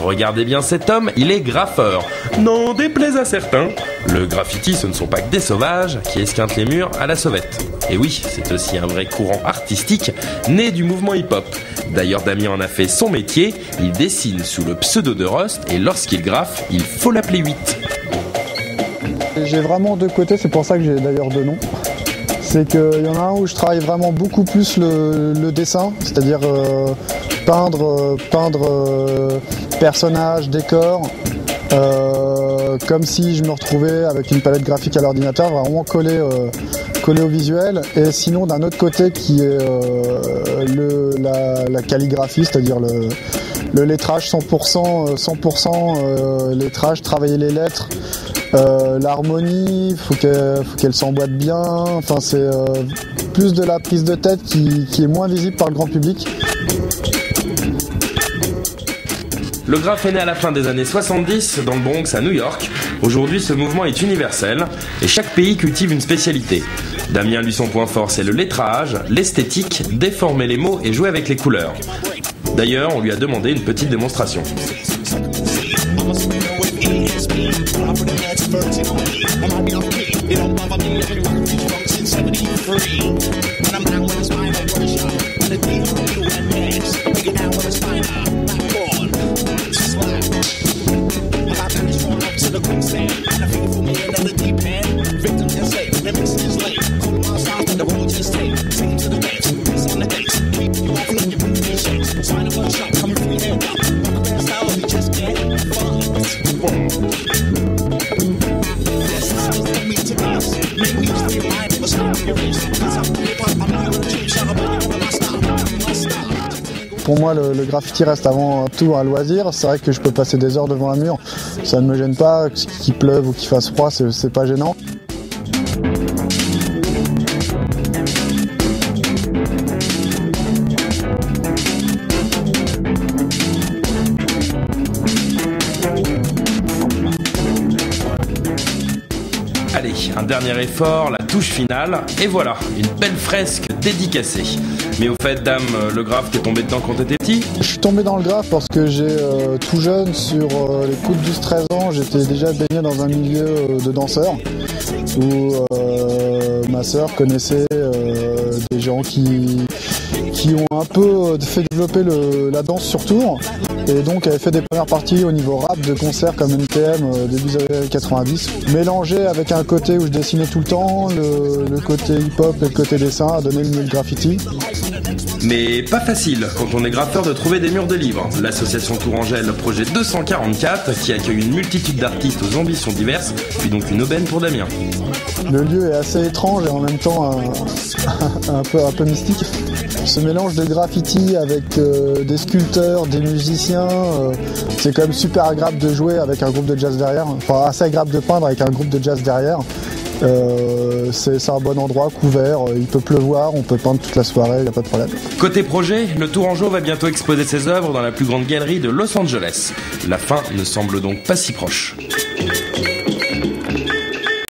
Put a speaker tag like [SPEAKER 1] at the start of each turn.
[SPEAKER 1] Regardez bien cet homme, il est graffeur. N'en déplaise à certains, le graffiti ce ne sont pas que des sauvages qui esquintent les murs à la sauvette. Et oui, c'est aussi un vrai courant artistique né du mouvement hip-hop. D'ailleurs Damien en a fait son métier, il dessine sous le pseudo de Rust et lorsqu'il graffe, il faut l'appeler 8.
[SPEAKER 2] J'ai vraiment deux côtés, c'est pour ça que j'ai d'ailleurs deux noms. C'est qu'il y en a un où je travaille vraiment beaucoup plus le dessin, c'est-à-dire peindre personnages, décors, comme si je me retrouvais avec une palette graphique à l'ordinateur, vraiment collé au visuel. Et sinon d'un autre côté qui est la calligraphie, c'est-à-dire le lettrage 100% lettrage, travailler les lettres. L'harmonie, faut qu'elle s'emboîte bien. Enfin, c'est plus de la prise de tête qui est moins visible par le grand public.
[SPEAKER 1] Le graphe est né à la fin des années 70 dans le Bronx à New York. Aujourd'hui, ce mouvement est universel et chaque pays cultive une spécialité. Damien, lui, son point fort, c'est le lettrage, l'esthétique, déformer les mots et jouer avec les couleurs. D'ailleurs, on lui a demandé une petite démonstration.
[SPEAKER 2] Pour moi, le graffiti reste avant tout un loisir. C'est vrai que je peux passer des heures devant un mur, ça ne me gêne pas, qu'il pleuve ou qu'il fasse froid, c'est pas gênant.
[SPEAKER 1] Allez, un dernier effort, la touche finale, et voilà, une belle fresque dédicacée. Mais au fait, Dame, le graphe, t'es tombé dedans quand t'étais petit ?
[SPEAKER 2] Je suis tombé dans le graphe parce que j'ai tout jeune, sur les coups de 12-13 ans, j'étais déjà baigné dans un milieu de danseurs où ma sœur connaissait des gens qui ont un peu fait développer la danse sur tour et donc avait fait des premières parties au niveau rap de concerts comme NTM début des années 90, mélangé avec un côté où je dessinais tout le temps, le côté hip-hop et le côté dessin a donné le milieu de graffiti.
[SPEAKER 1] Mais pas facile quand on est graffeur de trouver des murs de livres. L'association Tourangelle Projet 244 qui accueille une multitude d'artistes aux ambitions diverses, puis donc une aubaine pour Damien.
[SPEAKER 2] Le lieu est assez étrange et en même temps un peu mystique. Ce mélange de graffiti avec des sculpteurs, des musiciens, c'est quand même super agréable de jouer avec un groupe de jazz derrière. Enfin, assez agréable de peindre avec un groupe de jazz derrière. C'est un bon endroit, couvert, il peut pleuvoir, on peut peindre toute la soirée, il n'y a pas de problème.
[SPEAKER 1] Côté projet, le Tourangeau va bientôt exposer ses œuvres dans la plus grande galerie de Los Angeles. La fin ne semble donc pas si proche.